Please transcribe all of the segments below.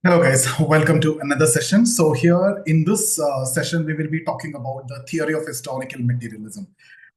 Hello guys, welcome to another session. So here in this session, we will be talking about the theory of historical materialism.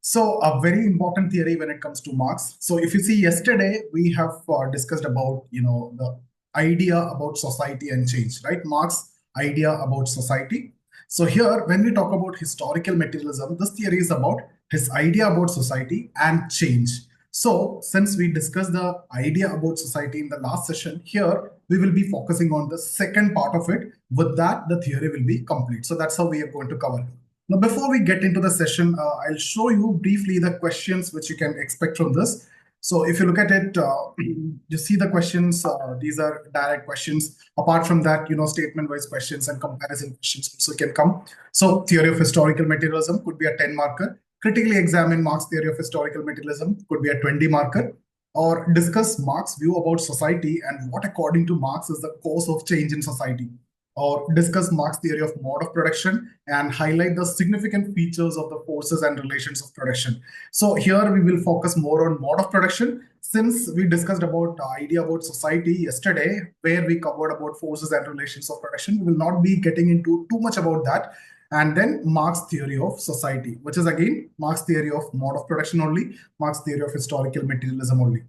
So a very important theory when it comes to Marx. So if you see yesterday, we have discussed about, the idea about society and change, right? Marx idea about society. So here, when we talk about historical materialism, this theory is about his idea about society and change. So since we discussed the idea about society in the last session, here we will be focusing on the second part of it. With that, the theory will be complete. So that's how we are going to cover. Now, before we get into the session, I'll show you briefly the questions which you can expect from this. So if you look at it, you see the questions. These are direct questions. Apart from that, statement-wise questions and comparison questions also can come. So theory of historical materialism could be a 10 marker. Critically examine Marx theory of historical materialism could be a 20 marker, or discuss Marx's view about society and what, according to Marx, is the cause of change in society, or discuss Marx's theory of mode of production and highlight the significant features of the forces and relations of production. So here we will focus more on mode of production, since we discussed about the idea about society yesterday, where we covered about forces and relations of production. We will not be getting into too much about that. And then Marx theory of society, which is again Marx theory of mode of production only, Marx theory of historical materialism only.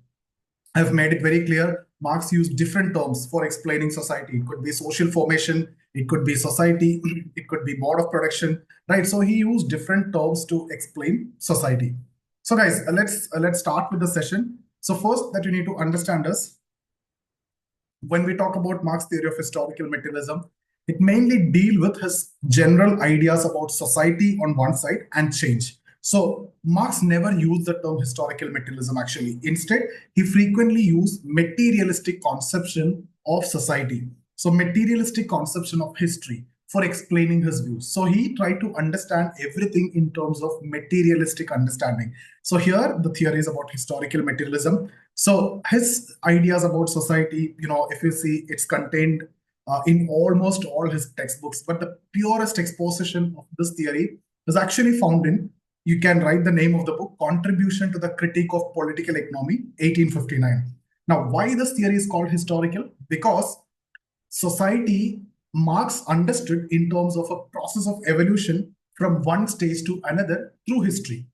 I've made it very clear. Marx used different terms for explaining society. It could be social formation, it could be society, it could be mode of production, right? So he used different terms to explain society. So guys, let's start with the session. So first that you need to understand is, when we talk about Marx theory of historical materialism, it mainly deal with his general ideas about society on one side and change. So Marx never used the term historical materialism actually. Instead, he frequently used materialistic conception of society. So materialistic conception of history for explaining his views. So he tried to understand everything in terms of materialistic understanding. So here the theory is about historical materialism. So his ideas about society, if you see, it's contained in almost all his textbooks. But the purest exposition of this theory is actually found in, you can write the name of the book, Contribution to the Critique of Political Economy, 1859. Now, why this theory is called historical? Because society, Marx understood in terms of a process of evolution from one stage to another through history.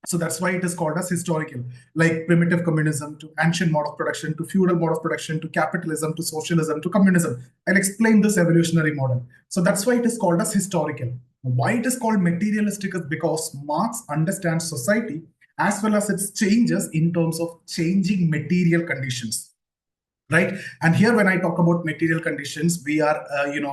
So that's why it is called as historical, like primitive communism to ancient mode of production to feudal mode of production to capitalism to socialism to communism. I'll explain this evolutionary model. So that's why it is called as historical. Why it is called materialistic is because Marx understands society as well as its changes in terms of changing material conditions. Right. And here, when I talk about material conditions, we are,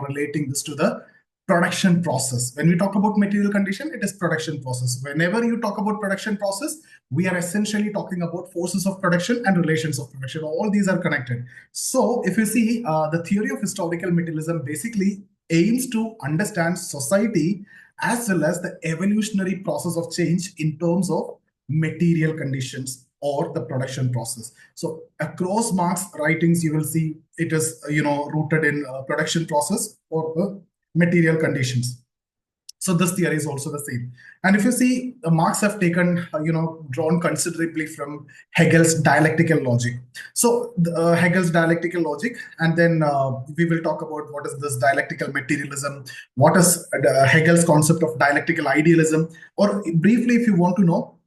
relating this to the production process. When we talk about material condition, it is production process. Whenever you talk about production process, we are essentially talking about forces of production and relations of production. All these are connected. So if you see, the theory of historical materialism basically aims to understand society as well as the evolutionary process of change in terms of material conditions or the production process. So across Marx writings, you will see it is, rooted in production process or material conditions. So this theory is also the same. And if you see, Marx have taken, drawn considerably from Hegel's dialectical logic. So Hegel's dialectical logic, and then we will talk about what is this dialectical materialism, what is Hegel's concept of dialectical idealism, or briefly, if you want to know,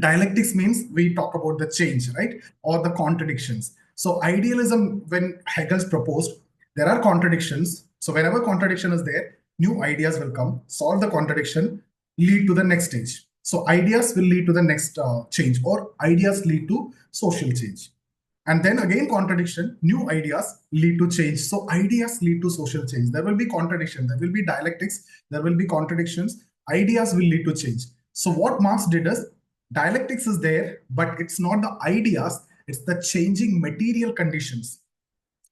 dialectics means we talk about the change, right? Or the contradictions. So idealism, when Hegel's proposed, there are contradictions. So whenever contradiction is there, new ideas will come, solve the contradiction, lead to the next stage. So ideas will lead to the next change, or ideas lead to social change. And then again, contradiction, new ideas lead to change. So ideas lead to social change. There will be contradiction, there will be dialectics, there will be contradictions, ideas will lead to change. So what Marx did is, dialectics is there, but it's not the ideas, it's the changing material conditions,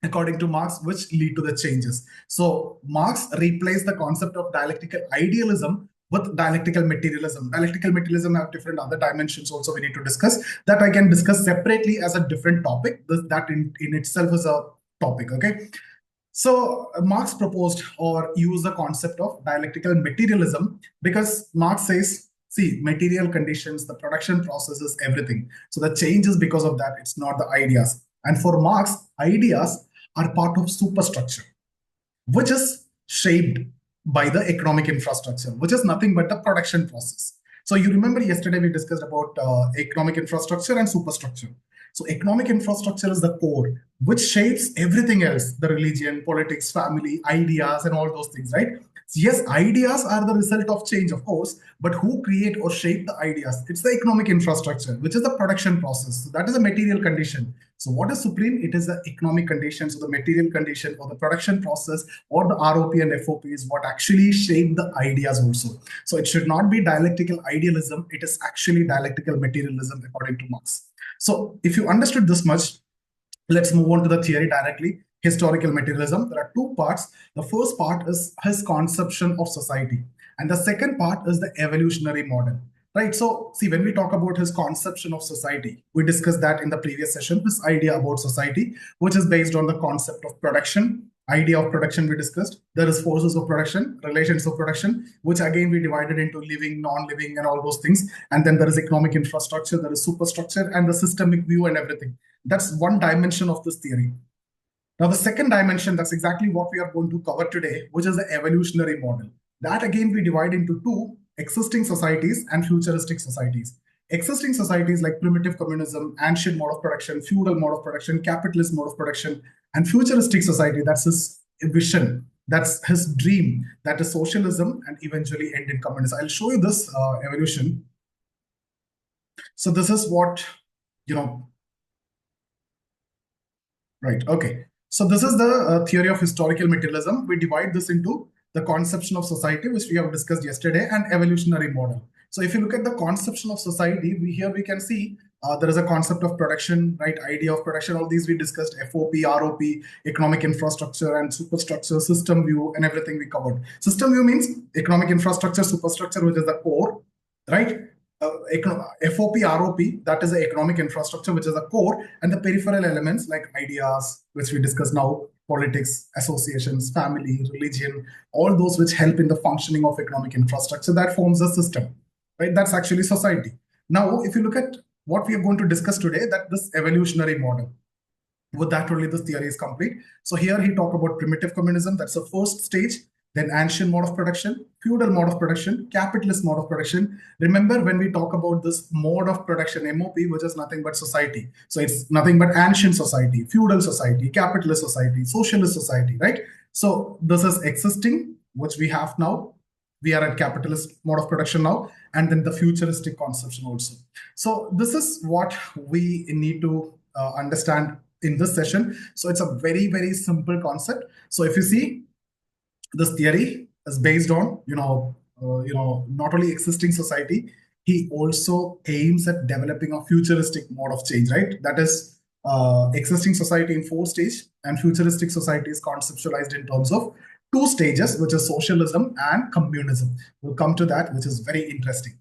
according to Marx, which lead to the changes. So Marx replaced the concept of dialectical idealism with dialectical materialism. Dialectical materialism have different other dimensions also we need to discuss, that I can discuss separately as a different topic. That in itself is a topic, okay? So Marx proposed or used the concept of dialectical materialism because Marx says, see, material conditions, the production processes, everything. So the change is because of that. It's not the ideas. And for Marx, ideas are part of superstructure, which is shaped by the economic infrastructure, which is nothing but the production process. So you remember yesterday we discussed about economic infrastructure and superstructure. So economic infrastructure is the core, which shapes everything else, the religion, politics, family, ideas, and all those things, right? Yes, ideas are the result of change, of course, but who create or shape the ideas? It's the economic infrastructure, which is the production process. So that is a material condition. So what is supreme? It is the economic condition, so the material condition or the production process or the ROP and FOP is what actually shape the ideas also. So it should not be dialectical idealism. It is actually dialectical materialism according to Marx. So if you understood this much, let's move on to the theory directly. Historical materialism. There are two parts. The first part is his conception of society, and the second part is the evolutionary model. Right. So, see, when we talk about his conception of society, we discussed that in the previous session. This idea about society, which is based on the concept of production, idea of production we discussed. There is forces of production, relations of production, which again we divided into living, non-living, and all those things. And then there is economic infrastructure, there is superstructure, and the systemic view and everything. That's one dimension of this theory. Now, the second dimension, that's exactly what we are going to cover today, which is the evolutionary model. That again, we divide into two: existing societies and futuristic societies. Existing societies like primitive communism, ancient mode of production, feudal mode of production, capitalist mode of production, and futuristic society, that's his vision, that's his dream, that is socialism and eventually end in communism. I'll show you this evolution. So this is what, right, okay. So this is the theory of historical materialism. We divide this into the conception of society, which we have discussed yesterday, and evolutionary model. So if you look at the conception of society, here we can see there is a concept of production, right? Idea of production, all these we discussed: FOP, ROP, economic infrastructure, and superstructure, system view, and everything we covered. System view means economic infrastructure, superstructure, which is the core, right? FOP, ROP, that is the economic infrastructure, which is the core, and the peripheral elements like ideas, which we discuss now, politics, associations, family, religion, all those which help in the functioning of economic infrastructure, that forms a system, right? That's actually society. Now, if you look at what we are going to discuss today, that this evolutionary model, with that only this theory is complete. So here he talk about primitive communism, that's the first stage. Then ancient mode of production, feudal mode of production, capitalist mode of production. Remember when we talk about this mode of production, MOP, which is nothing but society. So it's nothing but ancient society, feudal society, capitalist society, socialist society, right? So this is existing, which we have now. We are at capitalist mode of production now, and then the futuristic conception also. So this is what we need to understand in this session. So it's a very, very simple concept. So if you see, this theory is based on, not only existing society, he also aims at developing a futuristic mode of change, right? That is existing society in 4 stages, and futuristic society is conceptualized in terms of 2 stages, which is socialism and communism. We'll come to that, which is very interesting.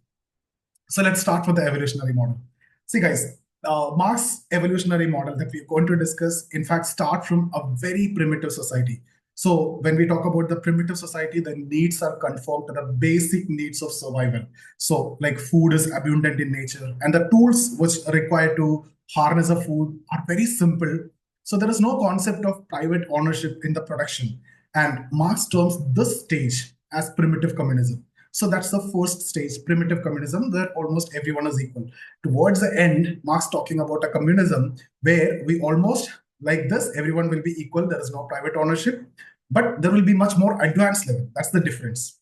So let's start with the evolutionary model. See, guys, Marx's evolutionary model that we're going to discuss, in fact, start from a very primitive society. So when we talk about the primitive society, the needs are conformed to the basic needs of survival. So like food is abundant in nature, and the tools which are required to harness the food are very simple. So there is no concept of private ownership in the production. And Marx terms this stage as primitive communism. So that's the first stage, primitive communism, where almost everyone is equal. Towards the end, Marx talking about a communism where we almost like this, everyone will be equal. There is no private ownership, but there will be much more advanced level. That's the difference.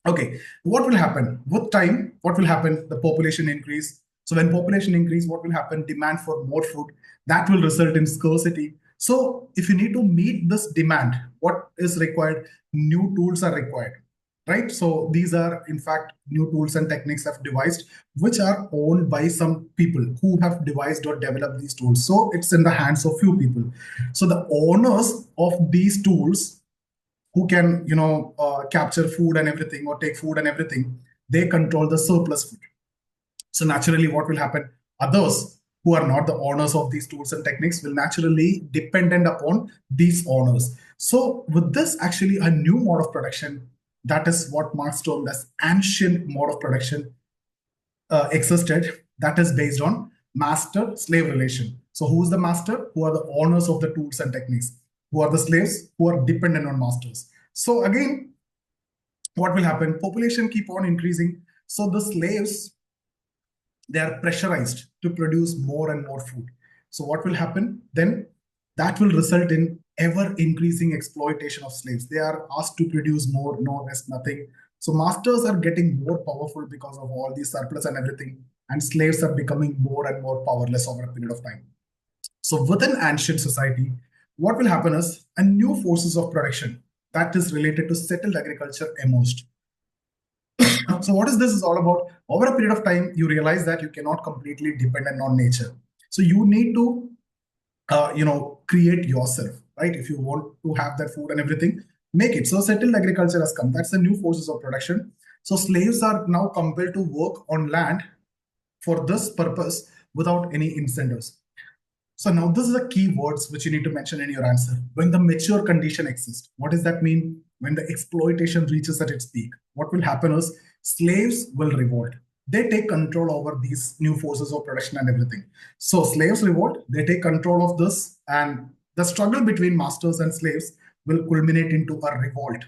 Okay, what will happen with time? What will happen? The population increase. So when population increase, what will happen? Demand for more food. That will result in scarcity. So if you need to meet this demand, what is required? New tools are required, right? So these are, in fact, new tools and techniques have devised, which are owned by some people who have devised or developed these tools. So it's in the hands of few people. So the owners of these tools who can, capture food and everything, or take food and everything, they control the surplus food. So naturally, what will happen? Others who are not the owners of these tools and techniques will naturally dependent upon these owners. So with this, actually, a new mode of production, that is what Marx termed as ancient mode of production, existed. That is based on master-slave relation. So who is the master? Who are the owners of the tools and techniques? who are the slaves, who are dependent on masters. So again, what will happen? Population keep on increasing. So the slaves, they are pressurized to produce more and more food. So what will happen then? That will result in ever increasing exploitation of slaves. They are asked to produce more, no rest, nothing. So masters are getting more powerful because of all these surplus and everything, and slaves are becoming more and more powerless over a period of time. So within ancient society, what will happen is a new forces of production that is related to settled agriculture emerged. So what is this is all about? Over a period of time, you realize that you cannot completely dependent on nature. So you need to, create yourself, right? If you want to have that food and everything, make it. So settled agriculture has come. That's the new forces of production. So slaves are now compelled to work on land for this purpose without any incentives. So now this is the key words which you need to mention in your answer. When the mature condition exists, what does that mean? When the exploitation reaches at its peak, what will happen is slaves will revolt. They take control over these new forces of production and everything. So slaves revolt, they take control of this, and the struggle between masters and slaves will culminate into a revolt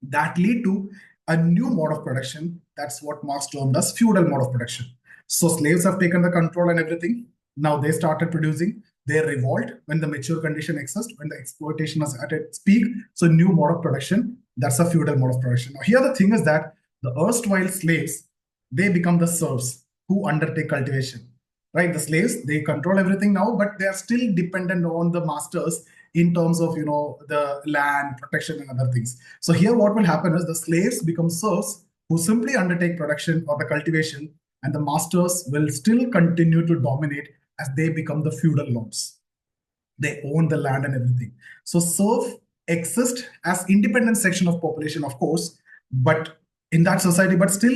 that lead to a new mode of production. That's what Marx termed as feudal mode of production. So slaves have taken the control and everything. Now they started producing. They revolt when the mature condition exists, when the exploitation is at its peak. So new mode of production, that's a feudal mode of production. Now here the thing is that the erstwhile slaves, they become the serfs who undertake cultivation. Right? The slaves, they control everything now, but they are still dependent on the masters in terms of the land protection and other things. So here what will happen is the slaves become serfs who simply undertake production or the cultivation, and the masters will still continue to dominate as they become the feudal lords. They own the land and everything. So serf exist as independent section of population, of course, but in that society, but still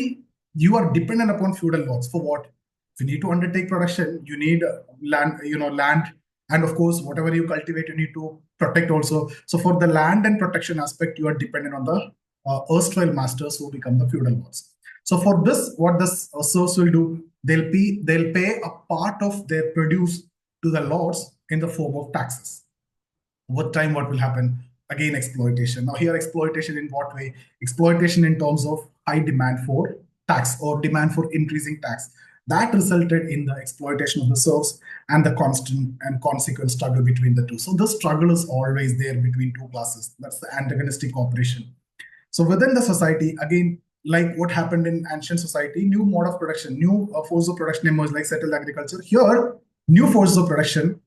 you are dependent upon feudal lords. For what? If you need to undertake production, you need land, and of course, whatever you cultivate, you need to protect also. So for the land and protection aspect, you are dependent on the erstwhile masters who become the feudal lords. So for this, what the serfs will do, they'll pay a part of their produce to the lords in the form of taxes. With time, what will happen? Again, exploitation. Now here, exploitation in what way? Exploitation in terms of high demand for tax or demand for increasing tax. That resulted in the exploitation of the serfs and the constant and consequent struggle between the two. So the struggle is always there between two classes. That's the antagonistic cooperation. So within the society, again, like what happened in ancient society, new mode of production, new force of production emerged like settled agriculture. Here, new forces of production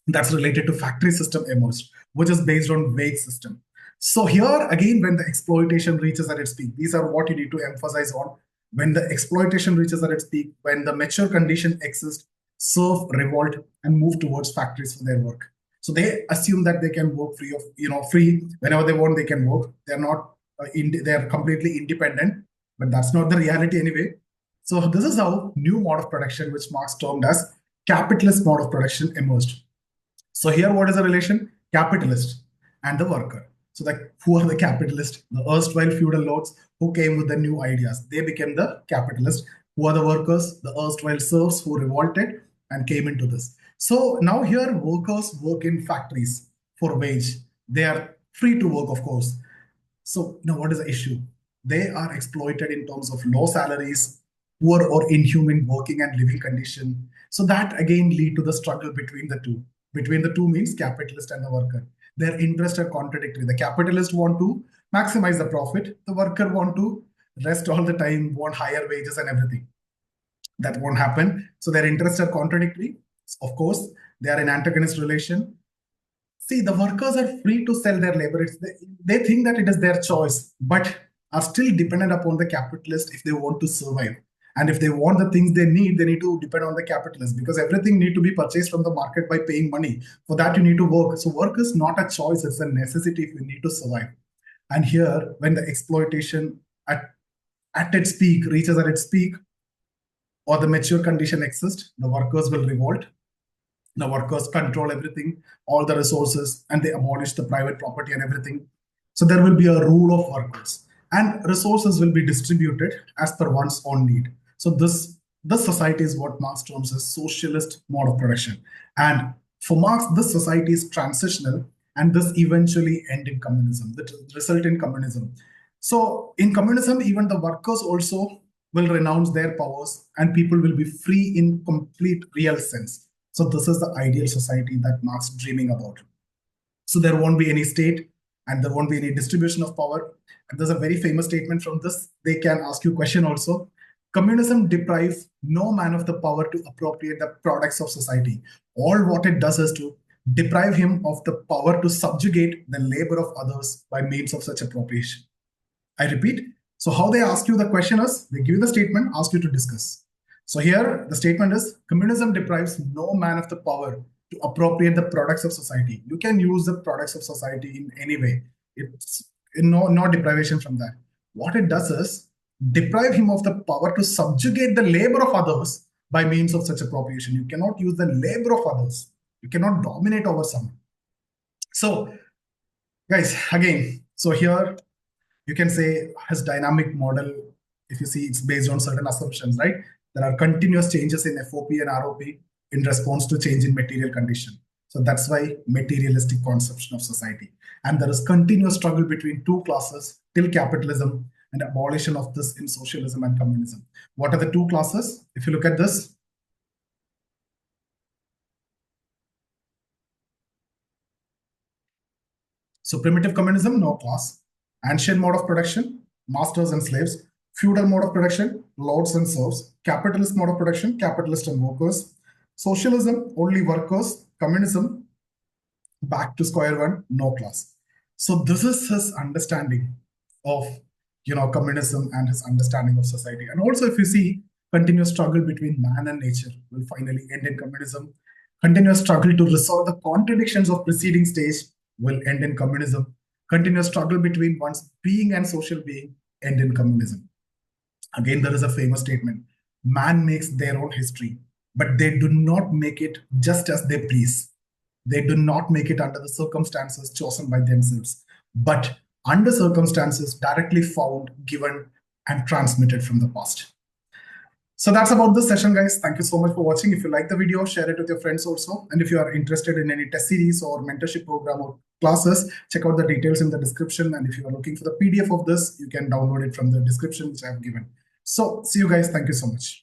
that's related to factory system emerged, which is based on wage system. So here again, when the exploitation reaches at its peak, these are what you need to emphasize on. When the exploitation reaches at its peak, when the mature condition exists, serf revolt and move towards factories for their work. So they assume that they can work free whenever they want. They can work. They're not they're completely independent, but that's not the reality anyway. So this is how new mode of production, which Marx termed as capitalist mode of production, emerged. So here, what is the relation? Capitalist and the worker. So who are the capitalists? The erstwhile feudal lords who came with the new ideas. They became the capitalists. Who are the workers? The erstwhile serfs who revolted and came into this. So now here, workers work in factories for wage. They are free to work, of course. So now what is the issue? They are exploited in terms of low salaries, poor or inhuman working and living condition. So that again lead to the struggle between the two. Between the two means capitalist and the worker. Their interests are contradictory. The capitalist want to maximize the profit. The worker want to rest all the time, want higher wages and everything. That won't happen. So their interests are contradictory. Of course, they are in antagonist relation. See, the workers are free to sell their labor. They think that it is their choice, but are still dependent upon the capitalist if they want to survive. And if they want the things they need to depend on the capitalist, because everything need to be purchased from the market by paying money. For that, you need to work. So work is not a choice, it's a necessity if you need to survive. And here, when the exploitation at its peak, reaches at its peak, or the mature condition exists, the workers will revolt. The workers control everything, all the resources, and they abolish the private property and everything. So there will be a rule of workers, and resources will be distributed as per one's own need. So this society is what Marx terms as socialist mode of production. And for Marx, this society is transitional and this eventually end in communism, that result in communism. So in communism, even the workers also will renounce their powers and people will be free in complete real sense. So this is the ideal society that Marx is dreaming about. So there won't be any state and there won't be any distribution of power. And there's a very famous statement from this. They can ask you a question also. Communism deprives no man of the power to appropriate the products of society. All what it does is to deprive him of the power to subjugate the labor of others by means of such appropriation. I repeat. So how they ask you the question is, they give you the statement, ask you to discuss. So here the statement is, communism deprives no man of the power to appropriate the products of society. You can use the products of society in any way. It's no deprivation from that. What it does is deprive him of the power to subjugate the labor of others by means of such appropriation. You cannot use the labor of others. You cannot dominate over someone. So guys, again, so here you can say his dynamic model, if you see, it's based on certain assumptions, right? There are continuous changes in FOP and ROP in response to change in material condition. So that's why materialistic conception of society. And there is continuous struggle between two classes till capitalism and abolition of this in socialism and communism. What are the two classes? If you look at this, so primitive communism, no class. Ancient mode of production, masters and slaves. Feudal mode of production, lords and serfs. Capitalist mode of production, capitalists and workers. Socialism, only workers. Communism, back to square one, no class. So this is his understanding of communism and his understanding of society. And also, if you see, continuous struggle between man and nature will finally end in communism. Continuous struggle to resolve the contradictions of preceding stage will end in communism. Continuous struggle between one's being and social being end in communism. Again, there is a famous statement: man makes their own history, but they do not make it just as they please. They do not make it under the circumstances chosen by themselves, but under circumstances directly found, given, and transmitted from the past. So that's about this session, guys. Thank you so much for watching. If you like the video, share it with your friends also. And if you are interested in any test series or mentorship program or classes, check out the details in the description. And if you are looking for the PDF of this, you can download it from the description which I have given. So see you guys. Thank you so much.